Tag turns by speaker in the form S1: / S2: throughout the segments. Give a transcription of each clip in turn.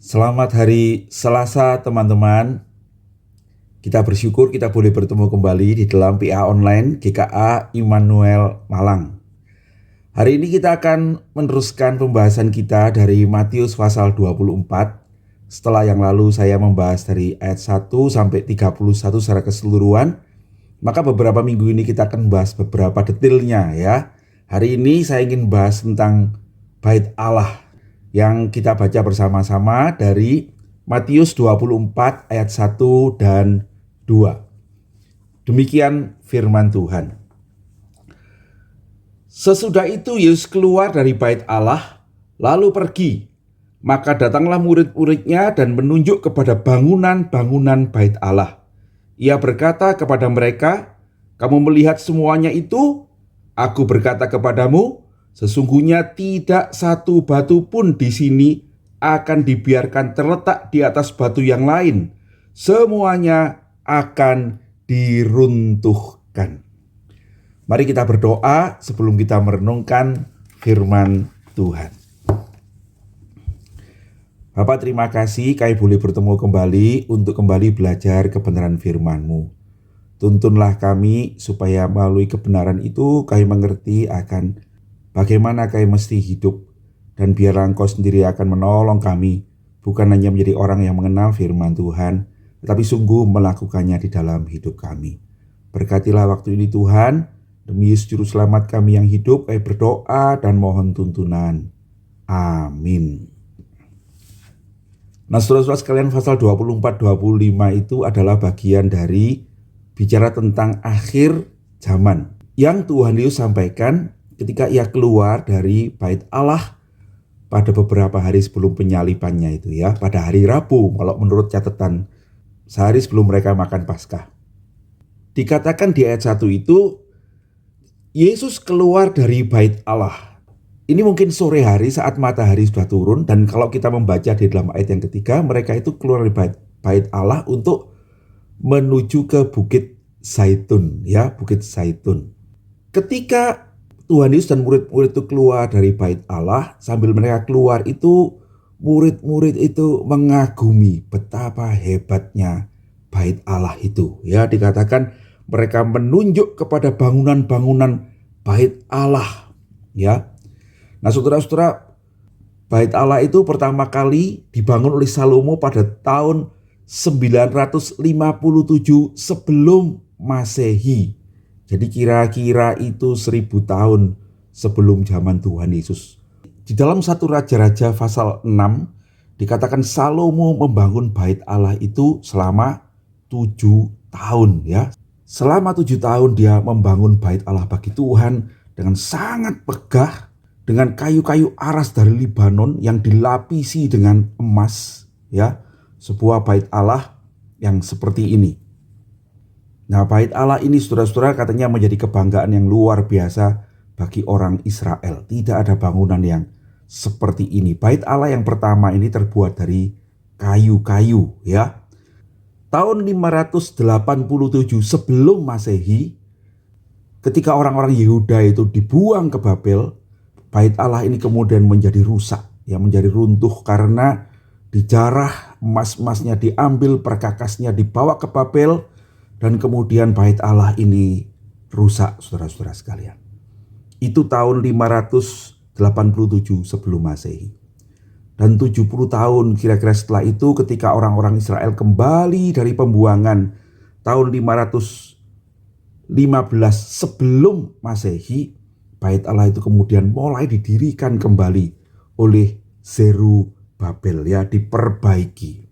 S1: Selamat hari Selasa teman-teman. Kita bersyukur kita boleh bertemu kembali di dalam PA Online GKA Immanuel Malang. Hari ini kita akan meneruskan pembahasan kita dari Matius pasal 24. Setelah yang lalu saya membahas dari ayat 1 sampai 31 secara keseluruhan, maka beberapa minggu ini kita akan bahas beberapa detailnya ya. Hari ini saya ingin bahas tentang Bait Allah yang kita baca bersama-sama dari Matius 24 ayat 1 dan 2. Demikian firman Tuhan. Sesudah itu Yesus keluar dari Bait Allah, lalu pergi. Maka datanglah murid-muridnya dan menunjuk kepada bangunan-bangunan Bait Allah. Ia berkata kepada mereka, "Kamu melihat semuanya itu? Aku berkata kepadamu, sesungguhnya tidak satu batu pun di sini akan dibiarkan terletak di atas batu yang lain. Semuanya akan diruntuhkan." Mari kita berdoa sebelum kita merenungkan firman Tuhan. Bapak, terima kasih kami boleh bertemu kembali untuk kembali belajar kebenaran firman-Mu. Tuntunlah kami supaya melalui kebenaran itu kami mengerti akan bagaimana kami mesti hidup, dan biarlah Engkau sendiri akan menolong kami, bukan hanya menjadi orang yang mengenal firman Tuhan, tetapi sungguh melakukannya di dalam hidup kami. Berkatilah waktu ini Tuhan, demi Yesus Juru Selamat kami yang hidup, kami berdoa dan mohon tuntunan. Amin. Nah, saudara-saudara sekalian, pasal 24-25 itu adalah bagian dari bicara tentang akhir zaman yang Tuhan Yesus sampaikan ketika ia keluar dari Bait Allah pada beberapa hari sebelum penyalibannya itu ya, pada hari Rabu kalau menurut catatan, sehari sebelum mereka makan Paskah. Dikatakan di ayat 1 itu, Yesus keluar dari Bait Allah. Ini mungkin sore hari saat matahari sudah turun, dan kalau kita membaca di dalam ayat yang ketiga, mereka itu keluar dari Bait Allah untuk menuju ke Bukit Zaitun ya, Bukit Zaitun. Ketika Tuhan Yesus dan murid-murid itu keluar dari Bait Allah, sambil mereka keluar itu murid-murid itu mengagumi betapa hebatnya Bait Allah itu ya. Dikatakan mereka menunjuk kepada bangunan-bangunan Bait Allah ya. Nah, saudara-saudara, Bait Allah itu pertama kali dibangun oleh Salomo pada tahun 957 sebelum Masehi. Jadi kira-kira itu 1000 tahun sebelum zaman Tuhan Yesus. Di dalam 1 Raja-Raja pasal 6 dikatakan Salomo membangun Bait Allah itu selama 7 tahun ya. Selama 7 tahun dia membangun Bait Allah bagi Tuhan dengan sangat megah, dengan kayu-kayu aras dari Libanon yang dilapisi dengan emas ya. Sebuah Bait Allah yang seperti ini. Nah, Bait Allah ini saudara-saudara katanya menjadi kebanggaan yang luar biasa bagi orang Israel. Tidak ada bangunan yang seperti ini. Bait Allah yang pertama ini terbuat dari kayu-kayu ya. Tahun 587 sebelum Masehi, ketika orang-orang Yehuda itu dibuang ke Babel, Bait Allah ini kemudian menjadi rusak, ya, menjadi runtuh karena dijarah, emas-emasnya diambil, perkakasnya dibawa ke Babel, dan kemudian Bait Allah ini rusak, saudara-saudara sekalian. Itu tahun 587 sebelum Masehi. Dan 70 tahun kira-kira setelah itu, ketika orang-orang Israel kembali dari pembuangan tahun 515 sebelum Masehi, Bait Allah itu kemudian mulai didirikan kembali oleh Zerubabel ya, diperbaiki.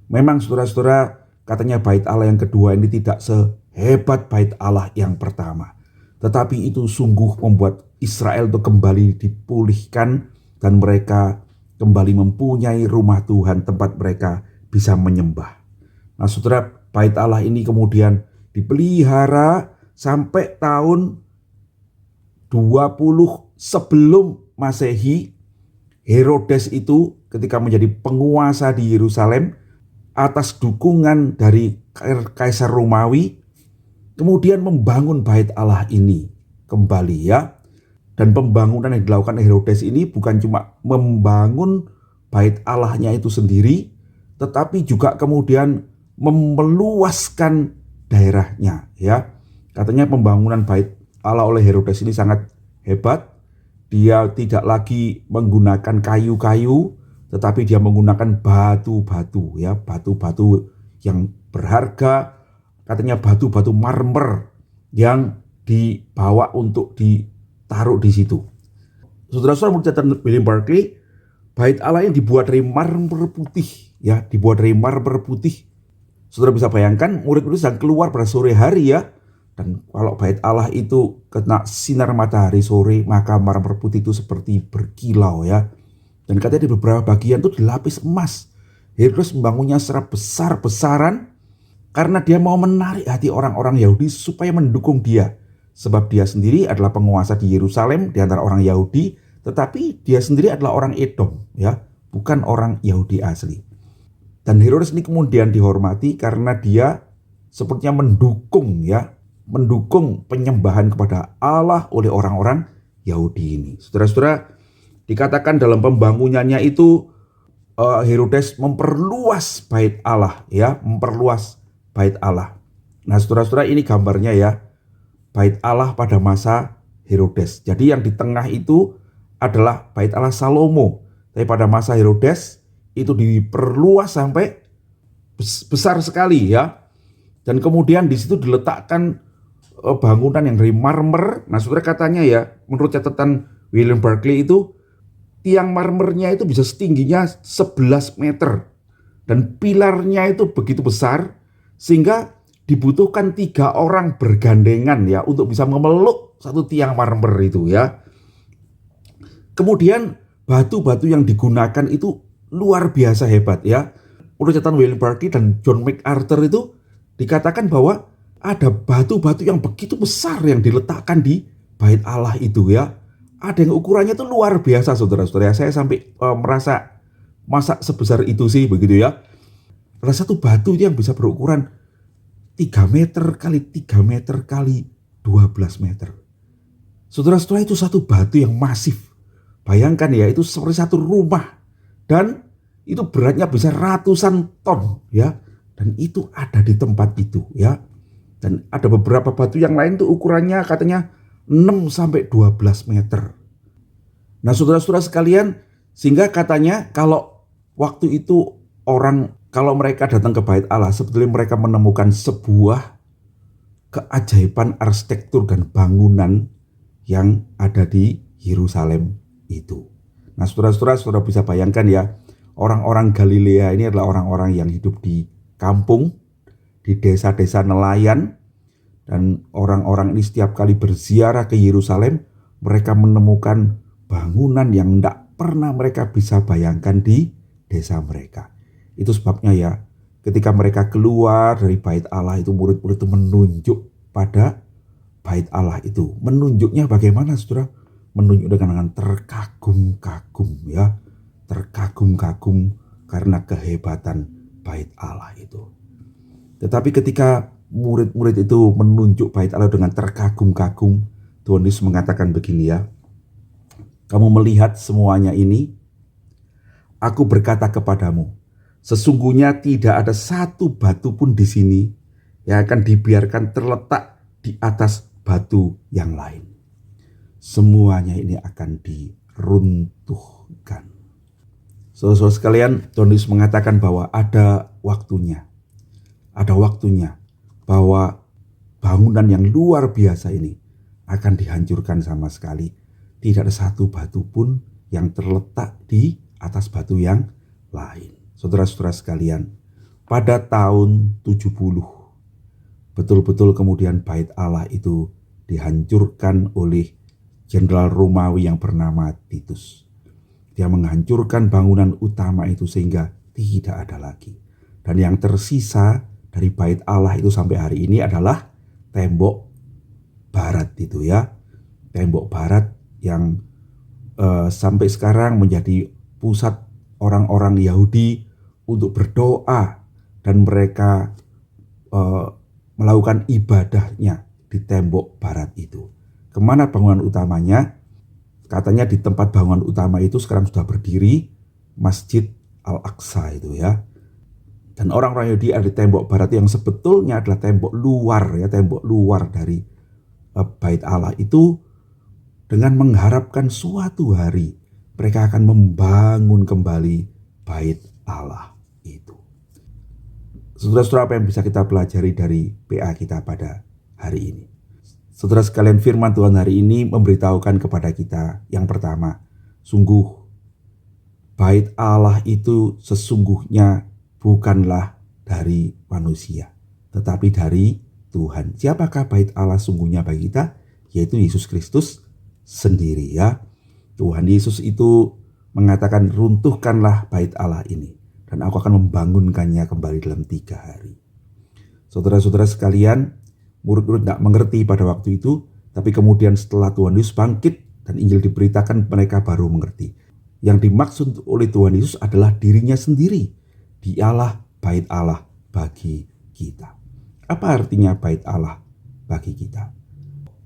S1: Memang saudara-saudara, katanya Bait Allah yang kedua ini tidak sehebat Bait Allah yang pertama, tetapi itu sungguh membuat Israel itu kembali dipulihkan dan mereka kembali mempunyai rumah Tuhan, tempat mereka bisa menyembah. Nah, saudara, Bait Allah ini kemudian dipelihara sampai tahun 20 sebelum Masehi. Herodes itu ketika menjadi penguasa di Yerusalem atas dukungan dari Kaisar Romawi, kemudian membangun Bait Allah ini kembali ya. Dan pembangunan yang dilakukan Herodes ini bukan cuma membangun bait Allahnya itu sendiri, tetapi juga kemudian meluaskan daerahnya, ya. Katanya pembangunan bait Allah oleh Herodes ini sangat hebat. Dia tidak lagi menggunakan kayu-kayu, tetapi dia menggunakan batu-batu, ya, batu-batu yang berharga, katanya batu-batu marmer yang dibawa untuk ditaruh di situ. Saudara-saudara, menurut catatan William Barclay, bait Allah yang dibuat dari marmer putih, ya, dibuat dari marmer putih. Saudara bisa bayangkan murid-murid sedang keluar pada sore hari, ya. Dan kalau bait Allah itu kena sinar matahari sore, maka marmer putih itu seperti berkilau, ya. Dan katanya di beberapa bagian itu dilapis emas. Herodes membangunnya secara besar-besaran karena dia mau menarik hati orang-orang Yahudi supaya mendukung dia. Sebab dia sendiri adalah penguasa di Yerusalem di antara orang Yahudi, tetapi dia sendiri adalah orang Edom, ya, bukan orang Yahudi asli. Dan Herodes ini kemudian dihormati karena dia sepertinya mendukung penyembahan kepada Allah oleh orang-orang Yahudi ini. Saudara-saudara, dikatakan dalam pembangunannya itu Herodes memperluas bait Allah, ya, memperluas bait Allah. Nah, saudara-saudara, ini gambarnya, ya, bait Allah pada masa Herodes. Jadi yang di tengah itu adalah bait Allah Salomo, tapi pada masa Herodes itu diperluas sampai besar sekali, ya. Dan kemudian di situ diletakkan bangunan yang dari marmer. Nah, saudara, katanya, ya, menurut catatan William Barclay itu tiang marmernya itu bisa setingginya 11 meter. Dan pilarnya itu begitu besar sehingga dibutuhkan 3 orang bergandengan, ya, untuk bisa memeluk satu tiang marmer itu, ya. Kemudian batu-batu yang digunakan itu luar biasa hebat, ya. Menurut catatan William Barclay dan John MacArthur itu dikatakan bahwa ada batu-batu yang begitu besar yang diletakkan di bait Allah itu, ya. Ada yang ukurannya itu luar biasa, saudara-saudara. Saya sampai merasa masa sebesar itu sih, begitu, ya. Ada satu batu yang bisa berukuran 3 meter kali 3 meter kali 12 meter. Saudara-saudara, itu satu batu yang masif. Bayangkan, ya, itu seperti satu rumah. Dan itu beratnya bisa ratusan ton, ya. Dan itu ada di tempat itu, ya. Dan ada beberapa batu yang lain tuh ukurannya katanya 6-12 meter. Nah, saudara-saudara sekalian, sehingga katanya kalau waktu itu kalau mereka datang ke bait Allah, sebetulnya mereka menemukan sebuah keajaiban arsitektur dan bangunan yang ada di Yerusalem itu. Nah, saudara-saudara bisa bayangkan, ya, orang-orang Galilea ini adalah orang-orang yang hidup di kampung, di desa-desa nelayan, dan orang-orang ini setiap kali berziarah ke Yerusalem, mereka menemukan bangunan yang tidak pernah mereka bisa bayangkan di desa mereka. Itu sebabnya, ya, ketika mereka keluar dari bait Allah itu, murid-murid itu menunjuk pada bait Allah itu. Menunjuknya bagaimana, saudara? Menunjuk dengan terkagum-kagum, ya, terkagum-kagum karena kehebatan bait Allah itu. Tetapi ketika murid-murid itu menunjuk bait Allah dengan terkagum-kagum, Tuhan Yesus mengatakan begini, ya, kamu melihat semuanya ini, aku berkata kepadamu, sesungguhnya tidak ada satu batu pun di sini yang akan dibiarkan terletak di atas batu yang lain. Semuanya ini akan diruntuhkan. Saudara-saudara sekalian, Tuhan Yesus mengatakan bahwa ada waktunya bahwa bangunan yang luar biasa ini akan dihancurkan sama sekali. Tidak ada satu batu pun yang terletak di atas batu yang lain. Saudara-saudara sekalian, pada tahun 70 betul-betul kemudian bait Allah itu dihancurkan oleh jenderal Romawi yang bernama Titus. Dia menghancurkan bangunan utama itu sehingga tidak ada lagi. Dan yang tersisa dari bait Allah itu sampai hari ini adalah tembok barat itu, ya. Tembok barat yang sampai sekarang menjadi pusat orang-orang Yahudi untuk berdoa, dan mereka melakukan ibadahnya di tembok barat itu. Kemana bangunan utamanya? Katanya di tempat bangunan utama itu sekarang sudah berdiri Masjid Al-Aqsa itu ya. Dan orang-orang Yahudi ada di tembok barat yang sebetulnya adalah tembok luar ya, tembok luar dari Bait Allah itu, dengan mengharapkan suatu hari mereka akan membangun kembali Bait Allah itu. Saudara-saudara, apa yang bisa kita pelajari dari PA kita pada hari ini? Saudara sekalian, firman Tuhan hari ini memberitahukan kepada kita yang pertama, sungguh Bait Allah itu sesungguhnya bukanlah dari manusia, tetapi dari Tuhan. Siapakah Bait Allah sungguhnya bagi kita? Yaitu Yesus Kristus sendiri ya. Tuhan Yesus itu mengatakan, runtuhkanlah Bait Allah ini dan aku akan membangunkannya kembali dalam 3 hari. Saudara-saudara sekalian, murid-murid tidak mengerti pada waktu itu, tapi kemudian setelah Tuhan Yesus bangkit dan Injil diberitakan, mereka baru mengerti. Yang dimaksud oleh Tuhan Yesus adalah dirinya sendiri. Dialah Bait Allah bagi kita. Apa artinya Bait Allah bagi kita?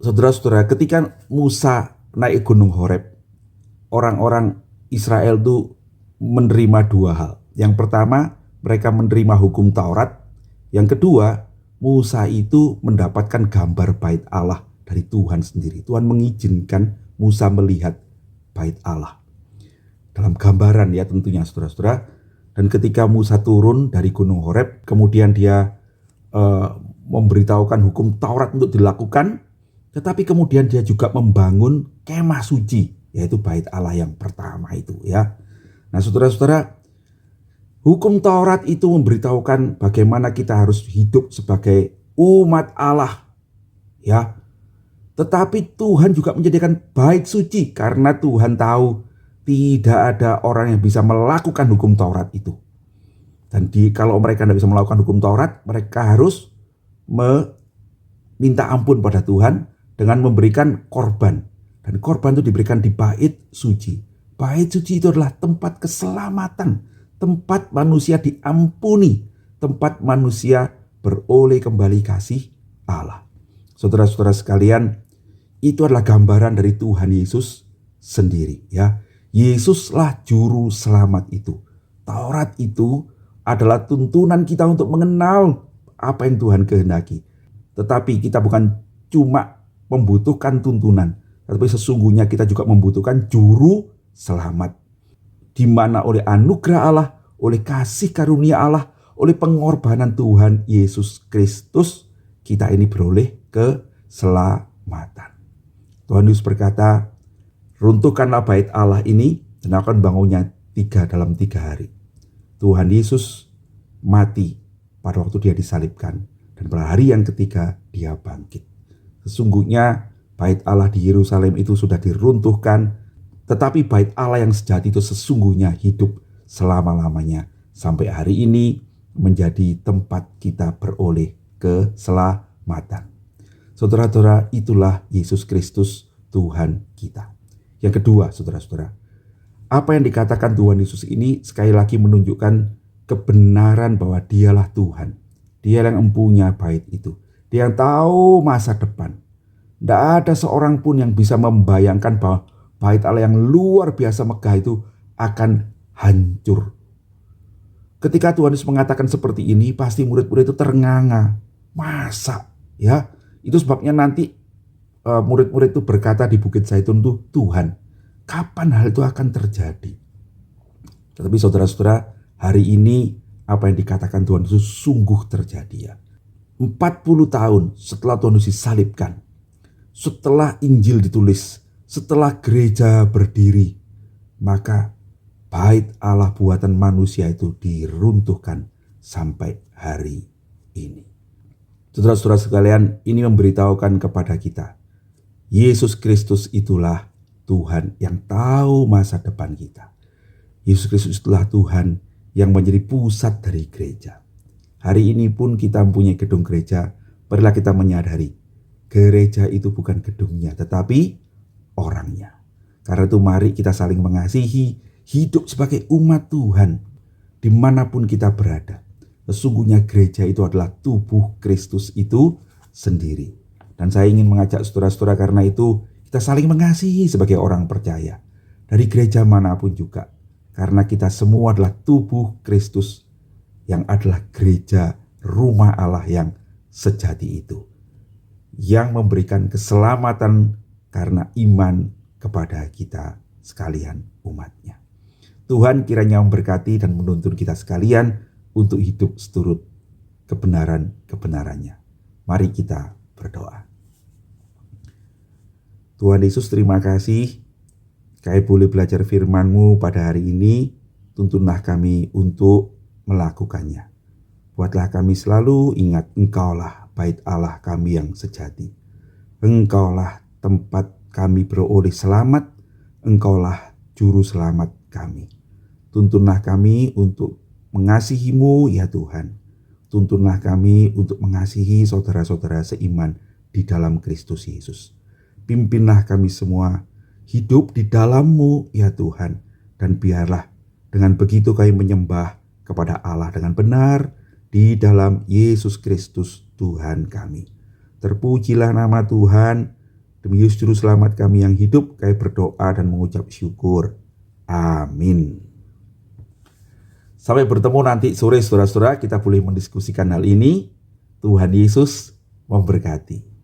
S1: Saudara-saudara, ketika Musa naik Gunung Horeb, orang-orang Israel itu menerima 2 hal. Yang pertama, mereka menerima hukum Taurat. Yang kedua, Musa itu mendapatkan gambar Bait Allah dari Tuhan sendiri. Tuhan mengizinkan Musa melihat Bait Allah dalam gambaran ya tentunya, saudara-saudara. Dan ketika Musa turun dari Gunung Horeb, kemudian dia memberitahukan hukum Taurat untuk dilakukan, tetapi kemudian dia juga membangun kemah suci, yaitu Bait Allah yang pertama itu ya. Nah, saudara-saudara, hukum Taurat itu memberitahukan bagaimana kita harus hidup sebagai umat Allah ya. Tetapi Tuhan juga menjadikan bait suci karena Tuhan tahu tidak ada orang yang bisa melakukan hukum Taurat itu. Dan kalau mereka tidak bisa melakukan hukum Taurat, mereka harus meminta ampun pada Tuhan dengan memberikan korban. Dan korban itu diberikan di bait suci. Bait suci itu adalah tempat keselamatan, tempat manusia diampuni, tempat manusia beroleh kembali kasih Allah. Saudara-saudara sekalian, itu adalah gambaran dari Tuhan Yesus sendiri ya. Yesuslah juru selamat itu. Taurat itu adalah tuntunan kita untuk mengenal apa yang Tuhan kehendaki. Tetapi kita bukan cuma membutuhkan tuntunan, tetapi sesungguhnya kita juga membutuhkan juru selamat. Di mana oleh anugerah Allah, oleh kasih karunia Allah, oleh pengorbanan Tuhan Yesus Kristus, kita ini beroleh keselamatan. Tuhan Yesus berkata, runtuhkanlah Bait Allah ini dan akan bangunnya dalam 3 hari. Tuhan Yesus mati pada waktu dia disalibkan, dan pada hari yang ketiga dia bangkit. Sesungguhnya Bait Allah di Yerusalem itu sudah diruntuhkan, tetapi Bait Allah yang sejati itu sesungguhnya hidup selama-lamanya sampai hari ini menjadi tempat kita beroleh keselamatan. Saudara-saudara, itulah Yesus Kristus Tuhan kita. Yang kedua, saudara-saudara, apa yang dikatakan Tuhan Yesus ini sekali lagi menunjukkan kebenaran bahwa dialah Tuhan. Dia yang mempunyai bait itu. Dia yang tahu masa depan. Tidak ada seorang pun yang bisa membayangkan bahwa Bait Allah yang luar biasa megah itu akan hancur. Ketika Tuhan Yesus mengatakan seperti ini, pasti murid-murid itu ternganga. Masa ya? Itu sebabnya nanti murid-murid itu berkata di Bukit Zaitun tuh, Tuhan, kapan hal itu akan terjadi? Tetapi saudara-saudara, hari ini apa yang dikatakan Tuhan itu sungguh terjadi ya. 40 tahun setelah Tuhan Yesus disalibkan, setelah Injil ditulis, setelah gereja berdiri, maka Bait Allah buatan manusia itu diruntuhkan sampai hari ini. Saudara-saudara sekalian, ini memberitahukan kepada kita, Yesus Kristus itulah Tuhan yang tahu masa depan kita. Yesus Kristus itulah Tuhan yang menjadi pusat dari gereja. Hari ini pun kita mempunyai gedung gereja. Marilah kita menyadari, gereja itu bukan gedungnya, tetapi orangnya. Karena itu mari kita saling mengasihi, hidup sebagai umat Tuhan dimanapun kita berada. Sesungguhnya gereja itu adalah tubuh Kristus itu sendiri. Dan saya ingin mengajak saudara-saudara karena itu kita saling mengasihi sebagai orang percaya. Dari gereja manapun juga. karena kita semua adalah tubuh Kristus yang adalah gereja rumah Allah yang sejati itu, yang memberikan keselamatan karena iman kepada kita sekalian umatnya. Tuhan kiranya memberkati dan menuntun kita sekalian untuk hidup seturut kebenaran-kebenarannya. Mari kita berdoa. Tuhan Yesus, terima kasih kami boleh belajar firman-Mu pada hari ini. Tuntunlah kami untuk melakukannya. Buatlah kami selalu ingat Engkaulah bait Allah kami yang sejati. Engkaulah tempat kami beroleh selamat. Engkaulah juru selamat kami. Tuntunlah kami untuk mengasihi-Mu ya Tuhan. Tuntunlah kami untuk mengasihi saudara-saudara seiman di dalam Kristus Yesus. Pimpinlah kami semua hidup di dalam-Mu ya Tuhan. Dan biarlah dengan begitu kami menyembah kepada Allah dengan benar di dalam Yesus Kristus Tuhan kami. Terpujilah nama Tuhan. Demi Yesus Juru Selamat kami yang hidup, kami berdoa dan mengucap syukur. Amin. Sampai bertemu nanti sore saudara-saudara, kita boleh mendiskusikan hal ini. Tuhan Yesus memberkati.